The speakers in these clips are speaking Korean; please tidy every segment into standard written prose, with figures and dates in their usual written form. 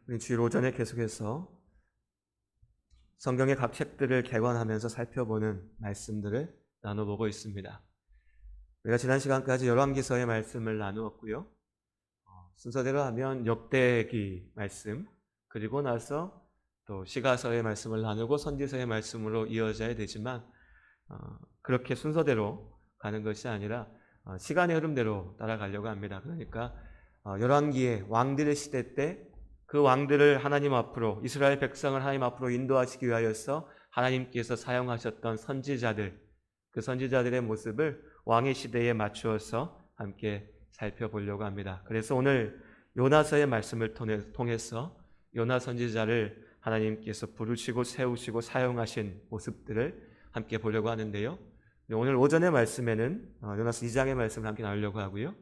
우리 주일 오전에 계속해서 성경의 각 책들을 개관하면서 살펴보는 말씀들을 나눠보고 있습니다. 우리가 지난 시간까지 열왕기서의 말씀을 나누었고요. 순서대로 하면 역대기 말씀, 그리고 나서 또 시가서의 말씀을 나누고 선지서의 말씀으로 이어져야 되지만 그렇게 순서대로 가는 것이 아니라 시간의 흐름대로 따라가려고 합니다. 그러니까 열왕기의 왕들의 시대 때 그 왕들을 하나님 앞으로, 이스라엘 백성을 하나님 앞으로 인도하시기 위하여서 하나님께서 사용하셨던 선지자들, 그 선지자들의 모습을 왕의 시대에 맞추어서 함께 살펴보려고 합니다. 그래서 오늘 요나서의 말씀을 통해서 요나 선지자를 하나님께서 부르시고 세우시고 사용하신 모습들을 함께 보려고 하는데요. 오늘 오전의 말씀에는 요나서 2장의 말씀을 함께 나누려고 하고요.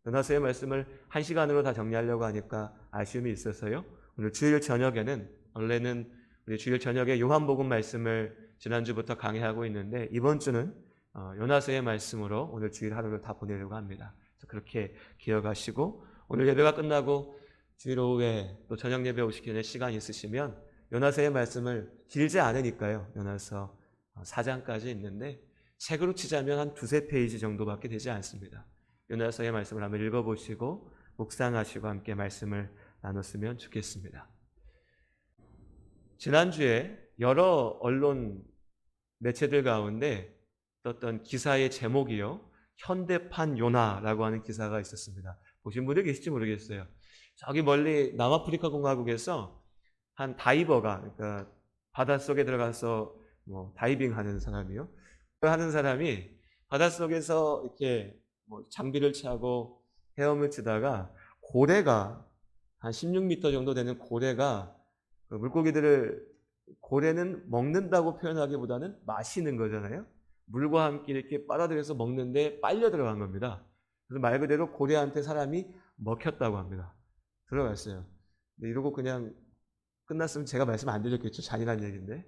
요나서의 말씀을 1시간으로 다 정리하려고 하니까 아쉬움이 있어서요. 오늘 주일 저녁에는, 원래는 우리 주일 저녁에 요한복음 말씀을 지난주부터 강의하고 있는데 이번 주는 요나서의 말씀으로 오늘 주일 하루를 다 보내려고 합니다. 그렇게 기억하시고 오늘 예배가 끝나고 주일 오후에 또 저녁 예배 오시기 전에 시간 있으시면 요나서의 말씀을 길지 않으니까요. 요나서 4장까지 있는데 책으로 치자면 한 2-3페이지 정도밖에 되지 않습니다. 요나서의 말씀을 한번 읽어보시고 묵상하시고 함께 말씀을 나눴으면 좋겠습니다. 지난주에 여러 언론 매체들 가운데 떴던 기사의 제목이요, 현대판 요나라고 하는 기사가 있었습니다. 보신 분들 계실지 모르겠어요. 저기 멀리 남아프리카 공화국에서 한 다이버가, 그러니까 바닷속에 들어가서 다이빙 하는 사람이요, 하는 사람이 바닷속에서 이렇게 장비를 차고 헤엄을 치다가 고래가, 한 16m 정도 되는 고래가, 그 물고기들을, 고래는 먹는다고 표현하기보다는 마시는 거잖아요. 물과 함께 이렇게 빨아들여서 먹는데 빨려 들어간 겁니다. 그래서 말 그대로 고래한테 사람이 먹혔다고 합니다. 들어갔어요. 이러고 그냥 끝났으면 제가 말씀 안 드렸겠죠. 잔인한 얘기인데.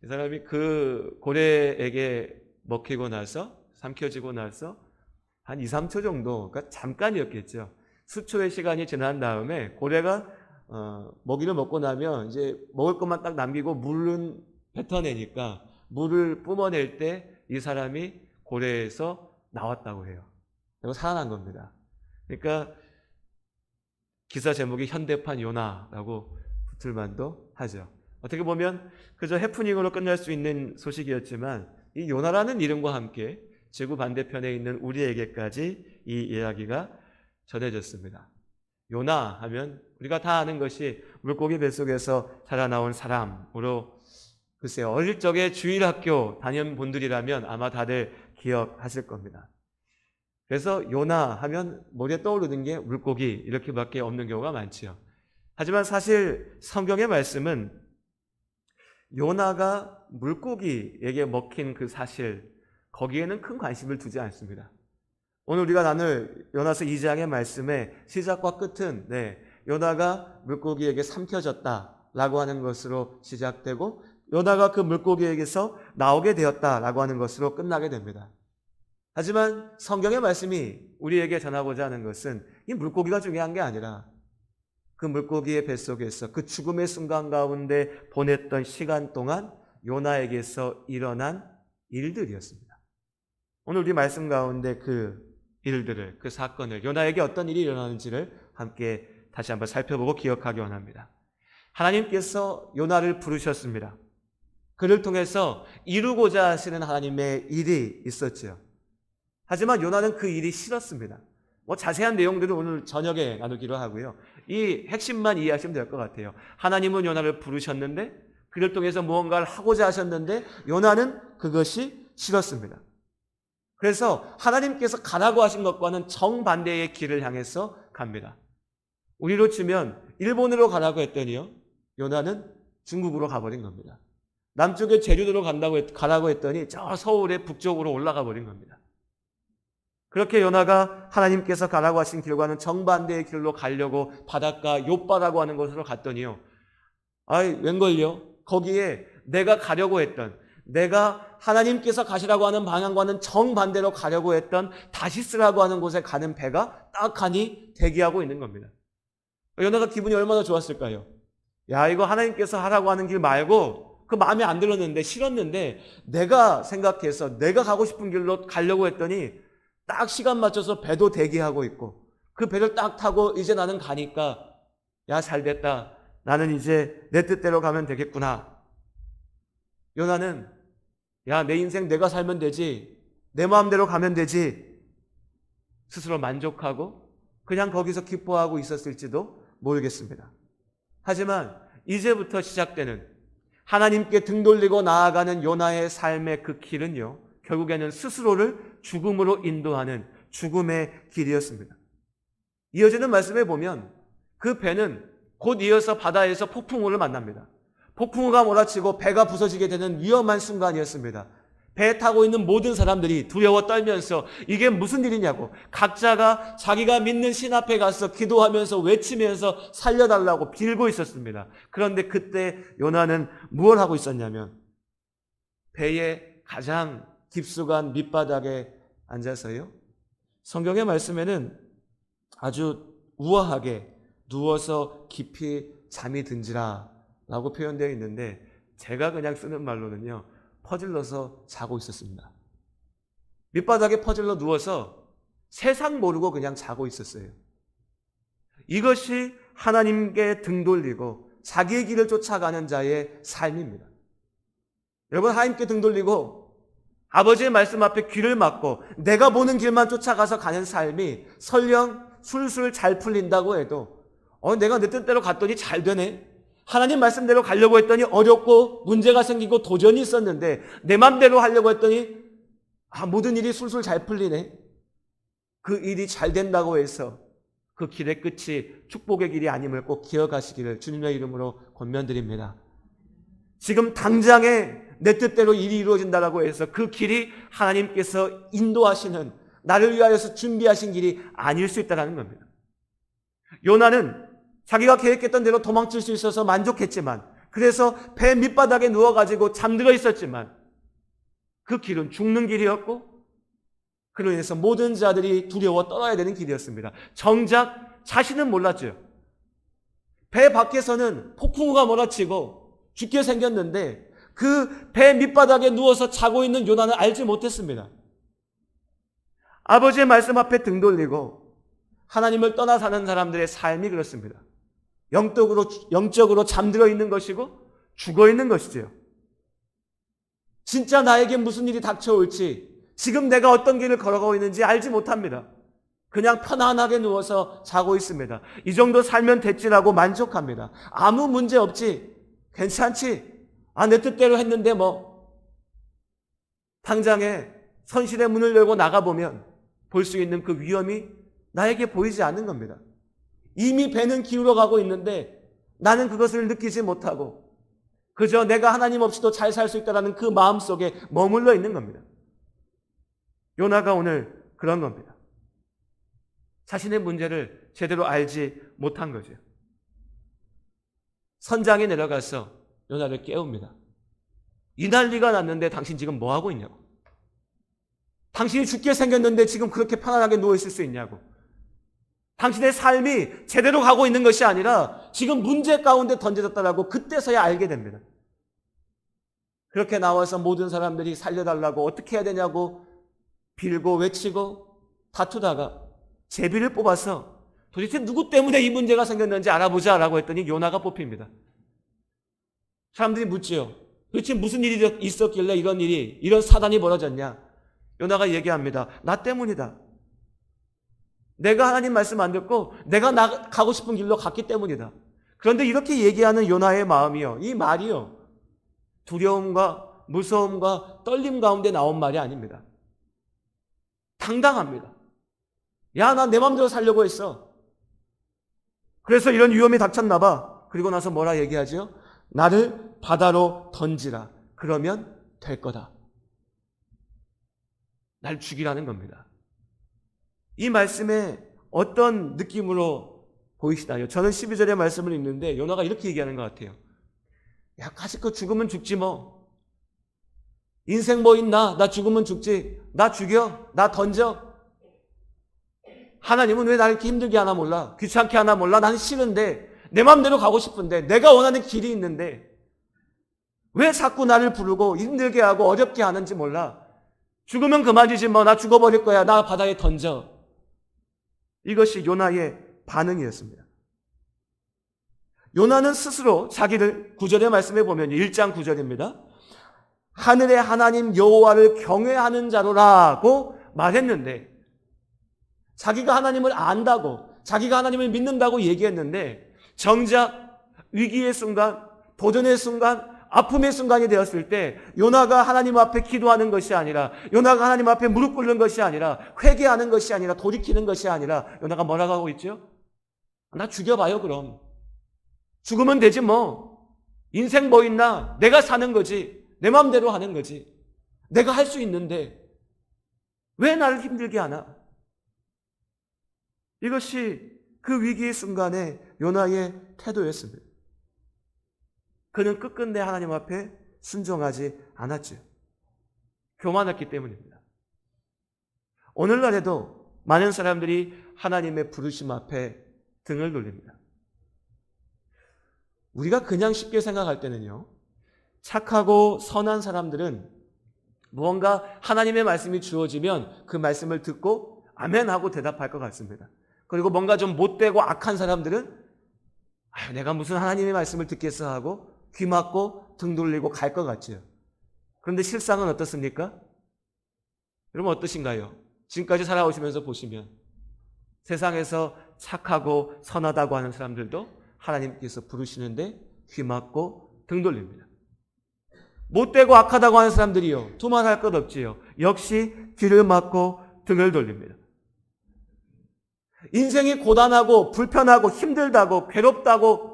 이 사람이 그 고래에게 먹히고 나서, 삼켜지고 나서 한 2-3초 정도, 그러니까 잠깐이었겠죠. 수초의 시간이 지난 다음에 고래가 먹이를 먹고 나면 이제 먹을 것만 딱 남기고 물은 뱉어내니까 물을 뿜어낼 때 이 사람이 고래에서 나왔다고 해요. 그리고 살아난 겁니다. 그러니까 기사 제목이 현대판 요나라고 붙을 만도 하죠. 어떻게 보면 그저 해프닝으로 끝날 수 있는 소식이었지만 이 요나라는 이름과 함께 지구 반대편에 있는 우리에게까지 이 이야기가 전해졌습니다. 요나 하면 우리가 다 아는 것이 물고기 뱃속에서 살아나온 사람으로, 글쎄요, 어릴 적에 주일학교 다녀본 분들이라면 아마 다들 기억하실 겁니다. 그래서 요나 하면 머리에 떠오르는 게 물고기, 이렇게밖에 없는 경우가 많지요. 하지만 사실 성경의 말씀은 요나가 물고기에게 먹힌 그 사실, 거기에는 큰 관심을 두지 않습니다. 오늘 우리가 나눌 요나서 2장의 말씀의 시작과 끝은 요나가 물고기에게 삼켜졌다라고 하는 것으로 시작되고 요나가 그 물고기에게서 나오게 되었다라고 하는 것으로 끝나게 됩니다. 하지만 성경의 말씀이 우리에게 전하고자 하는 것은 이 물고기가 중요한 게 아니라 그 물고기의 뱃속에서 그 죽음의 순간 가운데 보냈던 시간 동안 요나에게서 일어난 일들이었습니다. 오늘 우리 말씀 가운데 그 일들을, 그 사건을, 요나에게 어떤 일이 일어나는지를 함께 다시 한번 살펴보고 기억하기 원합니다. 하나님께서 요나를 부르셨습니다. 그를 통해서 이루고자 하시는 하나님의 일이 있었죠. 하지만 요나는 그 일이 싫었습니다. 자세한 내용들은 오늘 저녁에 나누기로 하고요. 이 핵심만 이해하시면 될 것 같아요. 하나님은 요나를 부르셨는데, 그를 통해서 무언가를 하고자 하셨는데 요나는 그것이 싫었습니다. 그래서 하나님께서 가라고 하신 것과는 정반대의 길을 향해서 갑니다. 우리로 치면 일본으로 가라고 했더니요, 요나는 중국으로 가버린 겁니다. 남쪽에 제주도로 가라고 했더니 저 서울의 북쪽으로 올라가 버린 겁니다. 그렇게 요나가 하나님께서 가라고 하신 길과는 정반대의 길로 가려고 바닷가 욥바라고 하는 곳으로 갔더니요, 웬걸요? 거기에 내가 가려고 했던, 내가 하나님께서 가시라고 하는 방향과는 정반대로 가려고 했던 다시스라고 하는 곳에 가는 배가 딱 하니 대기하고 있는 겁니다. 요나가 기분이 얼마나 좋았을까요? 야, 이거 하나님께서 하라고 하는 길 말고 그 마음에 안 들었는데 싫었는데 내가 생각해서 내가 가고 싶은 길로 가려고 했더니 딱 시간 맞춰서 배도 대기하고 있고 그 배를 딱 타고 이제 나는 가니까 야, 잘 됐다. 나는 이제 내 뜻대로 가면 되겠구나. 요나는 야, 내 인생 내가 살면 되지. 내 마음대로 가면 되지. 스스로 만족하고 그냥 거기서 기뻐하고 있었을지도 모르겠습니다. 하지만 이제부터 시작되는 하나님께 등 돌리고 나아가는 요나의 삶의 그 길은요, 결국에는 스스로를 죽음으로 인도하는 죽음의 길이었습니다. 이어지는 말씀에 보면 그 배는 곧 이어서 바다에서 폭풍우를 만납니다. 폭풍우가 몰아치고 배가 부서지게 되는 위험한 순간이었습니다. 배에 타고 있는 모든 사람들이 두려워 떨면서 이게 무슨 일이냐고 각자가 자기가 믿는 신 앞에 가서 기도하면서 외치면서 살려달라고 빌고 있었습니다. 그런데 그때 요나는 무엇을 하고 있었냐면 배의 가장 깊숙한 밑바닥에 앉아서요, 성경의 말씀에는 아주 우아하게 누워서 깊이 잠이 든지라 라고 표현되어 있는데 제가 그냥 쓰는 말로는요, 퍼질러서 자고 있었습니다. 밑바닥에 퍼질러 누워서 세상 모르고 그냥 자고 있었어요. 이것이 하나님께 등 돌리고 자기의 길을 쫓아가는 자의 삶입니다. 여러분, 하나님께 등 돌리고 아버지의 말씀 앞에 귀를 막고 내가 보는 길만 쫓아가서 가는 삶이 설령 술술 잘 풀린다고 해도 내가 내 뜻대로 갔더니 잘 되네. 하나님 말씀대로 가려고 했더니 어렵고 문제가 생기고 도전이 있었는데 내 맘대로 하려고 했더니 모든 일이 술술 잘 풀리네. 그 일이 잘 된다고 해서 그 길의 끝이 축복의 길이 아님을 꼭 기억하시기를 주님의 이름으로 권면드립니다. 지금 당장에 내 뜻대로 일이 이루어진다고 해서 그 길이 하나님께서 인도하시는 나를 위하여서 준비하신 길이 아닐 수 있다는 겁니다. 요나는 자기가 계획했던 대로 도망칠 수 있어서 만족했지만, 그래서 배 밑바닥에 누워가지고 잠들어 있었지만 그 길은 죽는 길이었고 그로 인해서 모든 자들이 두려워 떨어야 되는 길이었습니다. 정작 자신은 몰랐죠. 배 밖에서는 폭풍우가 몰아치고 죽게 생겼는데 그 배 밑바닥에 누워서 자고 있는 요나는 알지 못했습니다. 아버지의 말씀 앞에 등 돌리고 하나님을 떠나 사는 사람들의 삶이 그렇습니다. 영적으로 잠들어 있는 것이고 죽어 있는 것이지요. 진짜 나에게 무슨 일이 닥쳐올지, 지금 내가 어떤 길을 걸어가고 있는지 알지 못합니다. 그냥 편안하게 누워서 자고 있습니다. 이 정도 살면 됐지라고 만족합니다. 아무 문제 없지, 괜찮지, 내 뜻대로 했는데 당장에 선실의 문을 열고 나가보면 볼 수 있는 그 위험이 나에게 보이지 않는 겁니다. 이미 배는 기울어가고 있는데 나는 그것을 느끼지 못하고 그저 내가 하나님 없이도 잘 살 수 있다는 그 마음 속에 머물러 있는 겁니다. 요나가 오늘 그런 겁니다. 자신의 문제를 제대로 알지 못한 거죠. 선장이 내려가서 요나를 깨웁니다. 이 난리가 났는데 당신 지금 뭐 하고 있냐고. 당신이 죽게 생겼는데 지금 그렇게 편안하게 누워있을 수 있냐고. 당신의 삶이 제대로 가고 있는 것이 아니라 지금 문제 가운데 던져졌다라고 그때서야 알게 됩니다. 그렇게 나와서 모든 사람들이 살려달라고 어떻게 해야 되냐고 빌고 외치고 다투다가 제비를 뽑아서 도대체 누구 때문에 이 문제가 생겼는지 알아보자라고 했더니 요나가 뽑힙니다. 사람들이 묻지요. 도대체 무슨 일이 있었길래 이런 사단이 벌어졌냐? 요나가 얘기합니다. 나 때문이다. 내가 하나님 말씀 안 듣고 내가 가고 싶은 길로 갔기 때문이다. 그런데 이렇게 얘기하는 요나의 마음이요, 이 말이요, 두려움과 무서움과 떨림 가운데 나온 말이 아닙니다. 당당합니다. 야, 나 내 마음대로 살려고 했어. 그래서 이런 위험이 닥쳤나 봐. 그리고 나서 뭐라 얘기하죠? 나를 바다로 던지라. 그러면 될 거다. 날 죽이라는 겁니다. 이 말씀에 어떤 느낌으로 보이시나요? 저는 12절의 말씀을 읽는데 요나가 이렇게 얘기하는 것 같아요. 야, 가시껏 죽으면 죽지 뭐. 인생 뭐 있나? 나 죽으면 죽지. 나 죽여. 나 던져. 하나님은 왜 나를 이렇게 힘들게 하나 몰라? 귀찮게 하나 몰라? 나는 싫은데, 내 마음대로 가고 싶은데, 내가 원하는 길이 있는데, 왜 자꾸 나를 부르고 힘들게 하고 어렵게 하는지 몰라? 죽으면 그만이지 뭐, 나 죽어버릴 거야. 나 바다에 던져. 이것이 요나의 반응이었습니다. 요나는 스스로 자기를 9절의 말씀에 보면 1장 9절입니다. 하늘의 하나님 여호와를 경외하는 자로라고 말했는데, 자기가 하나님을 안다고, 자기가 하나님을 믿는다고 얘기했는데, 정작 위기의 순간, 도전의 순간, 아픔의 순간이 되었을 때 요나가 하나님 앞에 기도하는 것이 아니라, 요나가 하나님 앞에 무릎 꿇는 것이 아니라, 회개하는 것이 아니라, 돌이키는 것이 아니라 요나가 뭐라고 하고 있죠? 나 죽여봐요 그럼. 죽으면 되지 뭐. 인생 뭐 있나? 내가 사는 거지. 내 마음대로 하는 거지. 내가 할 수 있는데 왜 나를 힘들게 하나? 이것이 그 위기의 순간에 요나의 태도였습니다. 그는 끝끝내 하나님 앞에 순종하지 않았죠. 교만했기 때문입니다. 오늘날에도 많은 사람들이 하나님의 부르심 앞에 등을 돌립니다. 우리가 그냥 쉽게 생각할 때는요, 착하고 선한 사람들은 무언가 하나님의 말씀이 주어지면 그 말씀을 듣고 아멘 하고 대답할 것 같습니다. 그리고 뭔가 좀 못되고 악한 사람들은 내가 무슨 하나님의 말씀을 듣겠어 하고 귀 막고 등 돌리고 갈 것 같죠. 그런데 실상은 어떻습니까? 여러분 어떠신가요? 지금까지 살아오시면서 보시면 세상에서 착하고 선하다고 하는 사람들도 하나님께서 부르시는데 귀 막고 등 돌립니다. 못되고 악하다고 하는 사람들이요, 두말할 것 없지요, 역시 귀를 막고 등을 돌립니다. 인생이 고단하고 불편하고 힘들다고 괴롭다고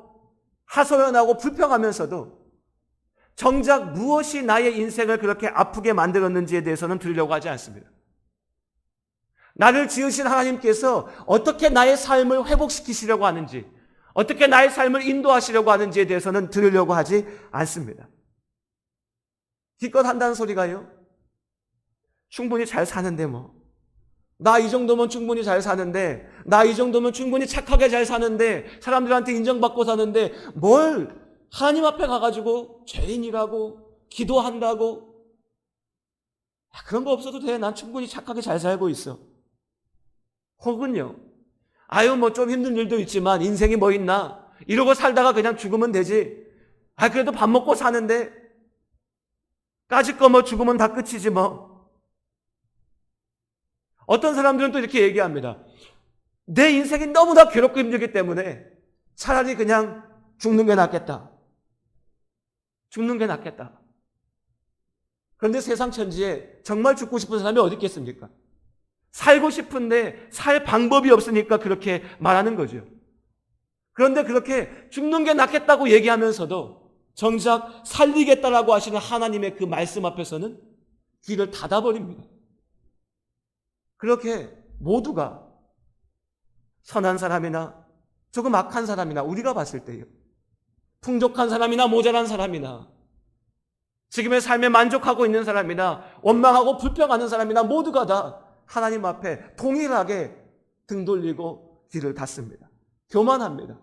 하소연하고 불평하면서도 정작 무엇이 나의 인생을 그렇게 아프게 만들었는지에 대해서는 들으려고 하지 않습니다. 나를 지으신 하나님께서 어떻게 나의 삶을 회복시키시려고 하는지, 어떻게 나의 삶을 인도하시려고 하는지에 대해서는 들으려고 하지 않습니다. 기껏 한다는 소리가요, 충분히 잘 사는데 뭐, 나 이 정도면 충분히 잘 사는데, 나 이 정도면 충분히 착하게 잘 사는데, 사람들한테 인정받고 사는데 뭘 하나님 앞에 가가지고 죄인이라고 기도한다고, 그런 거 없어도 돼. 난 충분히 착하게 잘 살고 있어. 혹은요, 뭐 좀 힘든 일도 있지만 인생이 뭐 있나, 이러고 살다가 그냥 죽으면 되지. 그래도 밥 먹고 사는데 까짓 거 뭐 죽으면 다 끝이지 뭐. 어떤 사람들은 또 이렇게 얘기합니다. 내 인생이 너무나 괴롭고 힘들기 때문에 차라리 그냥 죽는 게 낫겠다. 죽는 게 낫겠다. 그런데 세상 천지에 정말 죽고 싶은 사람이 어디 있겠습니까? 살고 싶은데 살 방법이 없으니까 그렇게 말하는 거죠. 그런데 그렇게 죽는 게 낫겠다고 얘기하면서도 정작 살리겠다라고 하시는 하나님의 그 말씀 앞에서는 귀를 닫아버립니다. 그렇게 모두가 선한 사람이나 조금 악한 사람이나, 우리가 봤을 때요, 풍족한 사람이나 모자란 사람이나, 지금의 삶에 만족하고 있는 사람이나 원망하고 불평하는 사람이나 모두가 다 하나님 앞에 동일하게 등 돌리고 귀를 닫습니다. 교만합니다.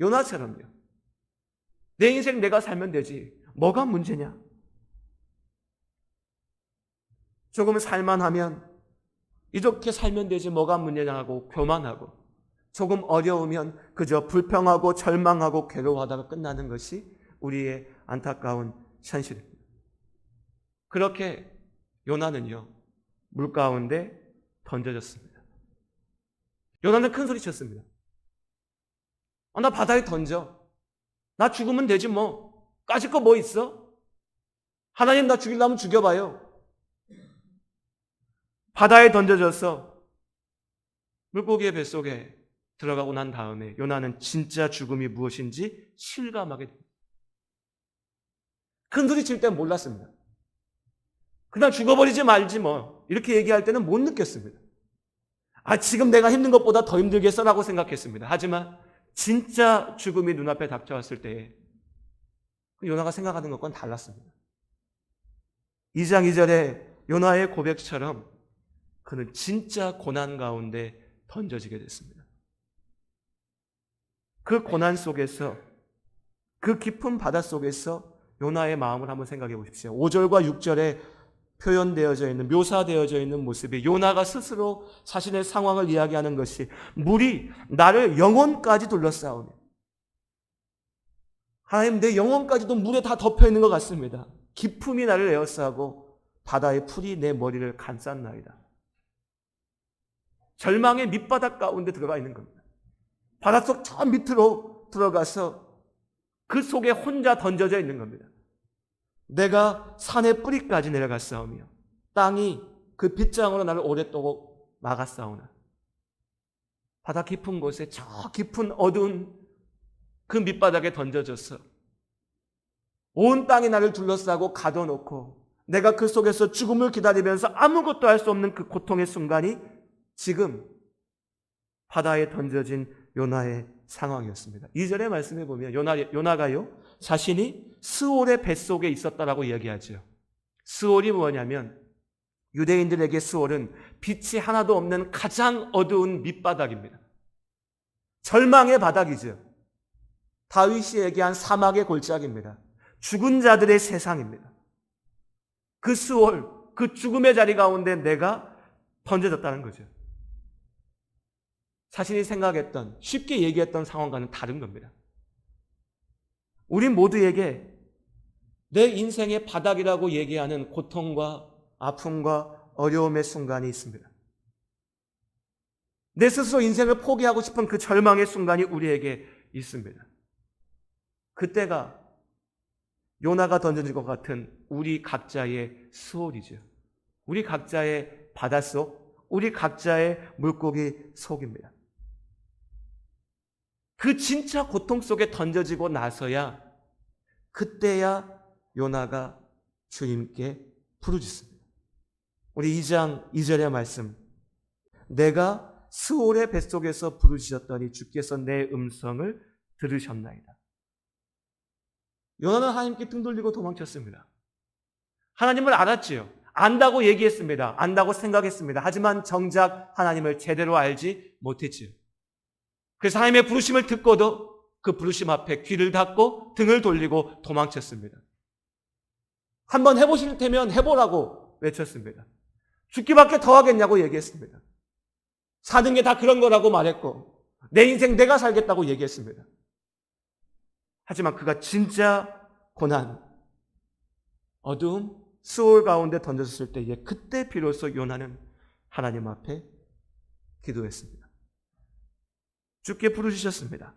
요나처럼요. 내 인생 내가 살면 되지, 뭐가 문제냐? 조금 살만하면 이렇게 살면 되지 뭐가 문제냐고 교만하고, 조금 어려우면 그저 불평하고 절망하고 괴로워하다가 끝나는 것이 우리의 안타까운 현실입니다. 그렇게 요나는요, 물 가운데 던져졌습니다. 요나는 큰 소리 쳤습니다. 나 바다에 던져. 나 죽으면 되지 뭐. 까짓 거 뭐 있어? 하나님 나 죽이려면 죽여봐요. 바다에 던져져서 물고기의 뱃속에 들어가고 난 다음에 요나는 진짜 죽음이 무엇인지 실감하게 됩니다. 큰 소리 칠 땐 몰랐습니다. 그냥 죽어버리지 말지 뭐, 이렇게 얘기할 때는 못 느꼈습니다. 지금 내가 힘든 것보다 더 힘들겠어라고 생각했습니다. 하지만 진짜 죽음이 눈앞에 닥쳐왔을 때에 요나가 생각하는 것과는 달랐습니다. 2장 2절에 요나의 고백처럼 그는 진짜 고난 가운데 던져지게 됐습니다. 그 고난 속에서, 그 깊은 바다 속에서 요나의 마음을 한번 생각해 보십시오. 5절과 6절에 표현되어져 있는, 묘사되어져 있는 모습이 요나가 스스로 자신의 상황을 이야기하는 것이 물이 나를 영혼까지 둘러싸우며, 하나님 내 영혼까지도 물에 다 덮여 있는 것 같습니다. 깊음이 나를 에워싸고 바다의 풀이 내 머리를 감쌌나이다. 절망의 밑바닥 가운데 들어가 있는 겁니다. 바닷속 저 밑으로 들어가서 그 속에 혼자 던져져 있는 겁니다. 내가 산의 뿌리까지 내려갔사오며 땅이 그 빗장으로 나를 오랫동안 막았사오나, 바다 깊은 곳에 저 깊은 어두운 그 밑바닥에 던져져서 온 땅이 나를 둘러싸고 가둬놓고 내가 그 속에서 죽음을 기다리면서 아무것도 할 수 없는 그 고통의 순간이 지금 바다에 던져진 요나의 상황이었습니다. 2절의 말씀에 보면 요나가요, 자신이 스올의 뱃속에 있었다라고 이야기하죠. 스올이 뭐냐면 유대인들에게 스올은 빛이 하나도 없는 가장 어두운 밑바닥입니다. 절망의 바닥이죠. 다윗이 얘기한 사막의 골짜기입니다. 죽은 자들의 세상입니다. 그 스올, 그 죽음의 자리 가운데 내가 던져졌다는 거죠. 자신이 생각했던, 쉽게 얘기했던 상황과는 다른 겁니다. 우린 모두에게 내 인생의 바닥이라고 얘기하는 고통과 아픔과 어려움의 순간이 있습니다. 내 스스로 인생을 포기하고 싶은 그 절망의 순간이 우리에게 있습니다. 그때가 요나가 던져진 것 같은 우리 각자의 스올이죠. 우리 각자의 바닷속, 우리 각자의 물고기 속입니다. 그 진짜 고통 속에 던져지고 나서야, 그때야 요나가 주님께 부르짖습니다. 우리 2장 2절의 말씀, 내가 스올의 뱃속에서 부르짖었더니 주께서 내 음성을 들으셨나이다. 요나는 하나님께 등 돌리고 도망쳤습니다. 하나님을 알았지요. 안다고 얘기했습니다. 안다고 생각했습니다. 하지만 정작 하나님을 제대로 알지 못했지요. 그래서 하나님의 부르심을 듣고도 그 부르심 앞에 귀를 닫고 등을 돌리고 도망쳤습니다. 한번 해보실 테면 해보라고 외쳤습니다. 죽기밖에 더 하겠냐고 얘기했습니다. 사는 게 다 그런 거라고 말했고, 내 인생 내가 살겠다고 얘기했습니다. 하지만 그가 진짜 고난, 어두움, 스올 가운데 던졌을 때에 그때 비로소 요나는 하나님 앞에 기도했습니다. 주께 부르짖었습니다.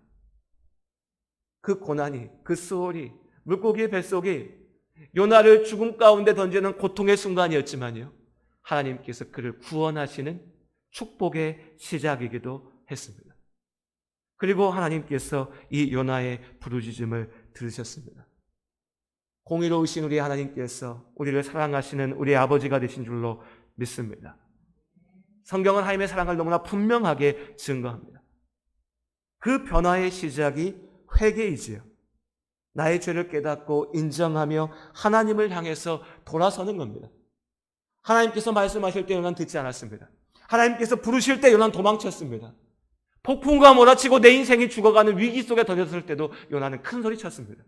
그 고난이, 그 스올이, 물고기의 뱃속이 요나를 죽음 가운데 던지는 고통의 순간이었지만요, 하나님께서 그를 구원하시는 축복의 시작이기도 했습니다. 그리고 하나님께서 이 요나의 부르짖음을 들으셨습니다. 공의로우신 우리 하나님께서 우리를 사랑하시는 우리 아버지가 되신 줄로 믿습니다. 성경은 하나님의 사랑을 너무나 분명하게 증거합니다. 그 변화의 시작이 회개이지요. 나의 죄를 깨닫고 인정하며 하나님을 향해서 돌아서는 겁니다. 하나님께서 말씀하실 때 요나는 듣지 않았습니다. 하나님께서 부르실 때 요나는 도망쳤습니다. 폭풍과 몰아치고 내 인생이 죽어가는 위기 속에 던졌을 때도 요나는 큰 소리 쳤습니다.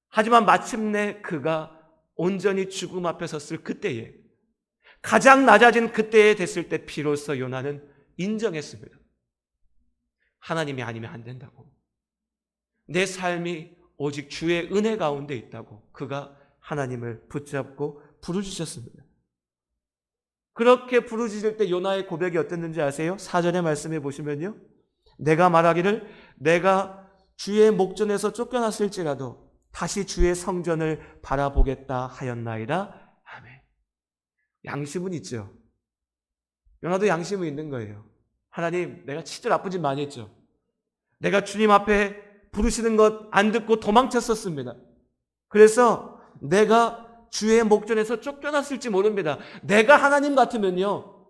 하지만 마침내 그가 온전히 죽음 앞에 섰을 그때에, 가장 낮아진 그때에 됐을 때 비로소 요나는 인정했습니다. 하나님이 아니면 안 된다고. 내 삶이 오직 주의 은혜 가운데 있다고 그가 하나님을 붙잡고 부르짖었습니다. 그렇게 부르짖을 때 요나의 고백이 어땠는지 아세요? 4절의 말씀해 보시면요, 내가 말하기를 내가 주의 목전에서 쫓겨났을지라도 다시 주의 성전을 바라보겠다 하였나이다. 아멘. 양심은 있죠. 요나도 양심은 있는 거예요. 하나님, 내가 진짜 나쁜 짓 많이 했죠. 내가 주님 앞에 부르시는 것 안 듣고 도망쳤었습니다. 그래서 내가 주의 목전에서 쫓겨났을지 모릅니다. 내가 하나님 같으면요,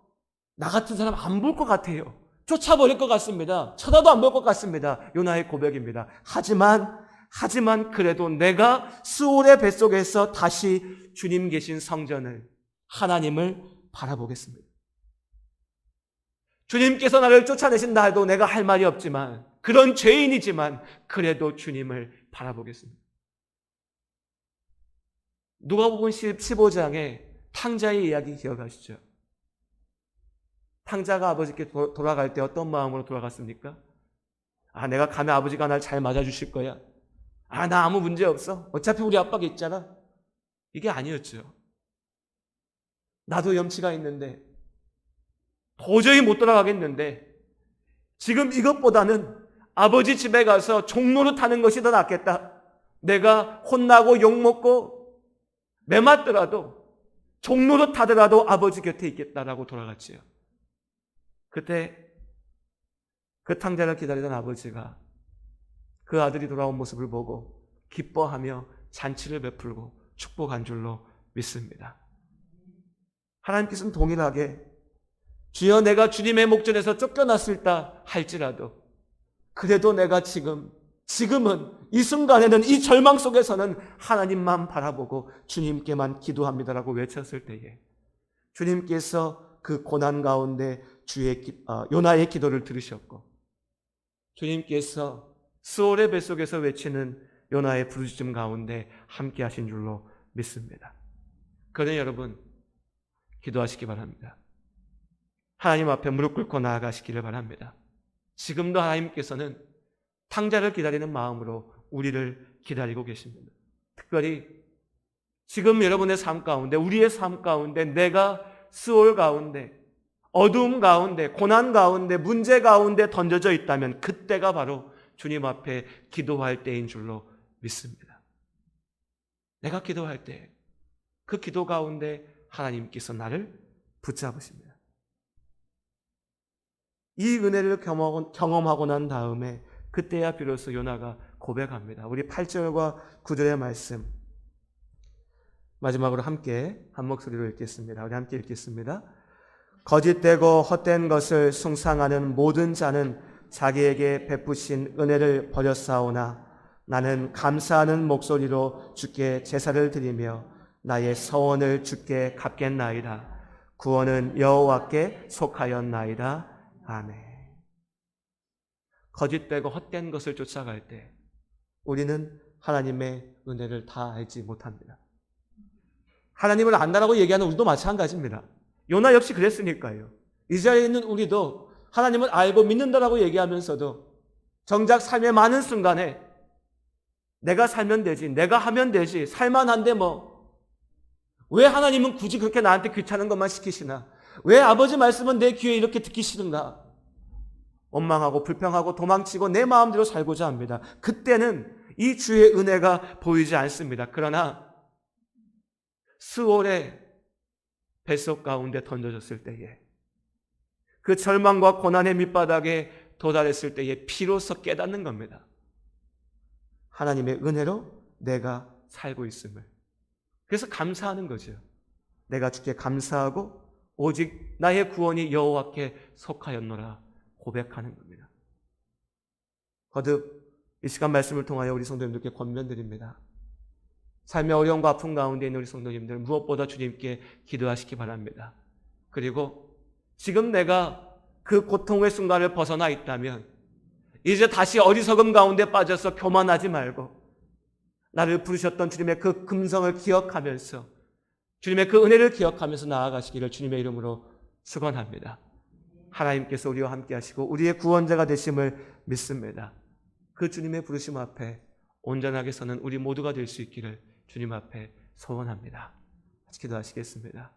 나 같은 사람 안 볼 것 같아요. 쫓아버릴 것 같습니다. 쳐다도 안 볼 것 같습니다. 요나의 고백입니다. 하지만 그래도 내가 스올의 뱃속에서 다시 주님 계신 성전을, 하나님을 바라보겠습니다. 주님께서 나를 쫓아내신다 해도 내가 할 말이 없지만, 그런 죄인이지만 그래도 주님을 바라보겠습니다. 누가복음 15장에 탕자의 이야기 기억하시죠? 탕자가 아버지께 돌아갈 때 어떤 마음으로 돌아갔습니까? 내가 가면 아버지가 날 잘 맞아주실 거야. 나 아무 문제 없어. 어차피 우리 아빠가 있잖아. 이게 아니었죠. 나도 염치가 있는데 도저히 못 돌아가겠는데 지금 이것보다는 아버지 집에 가서 종로를 타는 것이 더 낫겠다. 내가 혼나고 욕먹고 매맞더라도 종로를 타더라도 아버지 곁에 있겠다라고 돌아갔지요. 그때 그 탕자를 기다리던 아버지가 그 아들이 돌아온 모습을 보고 기뻐하며 잔치를 베풀고 축복한 줄로 믿습니다. 하나님께서는 동일하게 주여 내가 주님의 목전에서 쫓겨났을다 할지라도 그래도 내가 지금은 이 순간에는 이 절망 속에서는 하나님만 바라보고 주님께만 기도합니다라고 외쳤을 때에 주님께서 그 고난 가운데 요나의 기도를 들으셨고 주님께서 스올의 뱃속에서 외치는 요나의 부르짖음 가운데 함께 하신 줄로 믿습니다. 그러니 여러분 기도하시기 바랍니다. 하나님 앞에 무릎 꿇고 나아가시기를 바랍니다. 지금도 하나님께서는 탕자를 기다리는 마음으로 우리를 기다리고 계십니다. 특별히 지금 여러분의 삶 가운데, 우리의 삶 가운데 내가 스올 가운데, 어두움 가운데, 고난 가운데, 문제 가운데 던져져 있다면 그때가 바로 주님 앞에 기도할 때인 줄로 믿습니다. 내가 기도할 때 그 기도 가운데 하나님께서 나를 붙잡으십니다. 이 은혜를 경험하고 난 다음에 그때야 비로소 요나가 고백합니다. 우리 8절과 9절의 말씀 마지막으로 함께 한 목소리로 읽겠습니다. 우리 함께 읽겠습니다. 거짓되고 헛된 것을 숭상하는 모든 자는 자기에게 베푸신 은혜를 버렸사오나 나는 감사하는 목소리로 주께 제사를 드리며 나의 서원을 주께 갚겠나이다. 구원은 여호와께 속하였나이다. 아멘. 거짓되고 헛된 것을 쫓아갈 때 우리는 하나님의 은혜를 다 알지 못합니다. 하나님을 안다라고 얘기하는 우리도 마찬가지입니다. 요나 역시 그랬으니까요. 이 자리에 있는 우리도 하나님을 알고 믿는다라고 얘기하면서도 정작 삶의 많은 순간에 내가 살면 되지, 내가 하면 되지, 살만한데 왜 하나님은 굳이 그렇게 나한테 귀찮은 것만 시키시나? 왜 아버지 말씀은 내 귀에 이렇게 듣기 싫은가? 원망하고 불평하고 도망치고 내 마음대로 살고자 합니다. 그때는 이 주의 은혜가 보이지 않습니다. 그러나 스올의 뱃속 가운데 던져졌을 때에 그 절망과 고난의 밑바닥에 도달했을 때에 비로소 깨닫는 겁니다. 하나님의 은혜로 내가 살고 있음을. 그래서 감사하는 거죠. 내가 주께 감사하고 오직 나의 구원이 여호와께 속하였노라 고백하는 겁니다. 거듭 이 시간 말씀을 통하여 우리 성도님들께 권면드립니다. 삶의 어려움과 아픔 가운데 있는 우리 성도님들 무엇보다 주님께 기도하시기 바랍니다. 그리고 지금 내가 그 고통의 순간을 벗어나 있다면 이제 다시 어리석음 가운데 빠져서 교만하지 말고 나를 부르셨던 주님의 그 금성을 기억하면서 주님의 그 은혜를 기억하면서 나아가시기를 주님의 이름으로 축원합니다. 하나님께서 우리와 함께 하시고 우리의 구원자가 되심을 믿습니다. 그 주님의 부르심 앞에 온전하게 서는 우리 모두가 될 수 있기를 주님 앞에 소원합니다. 같이 기도하시겠습니다.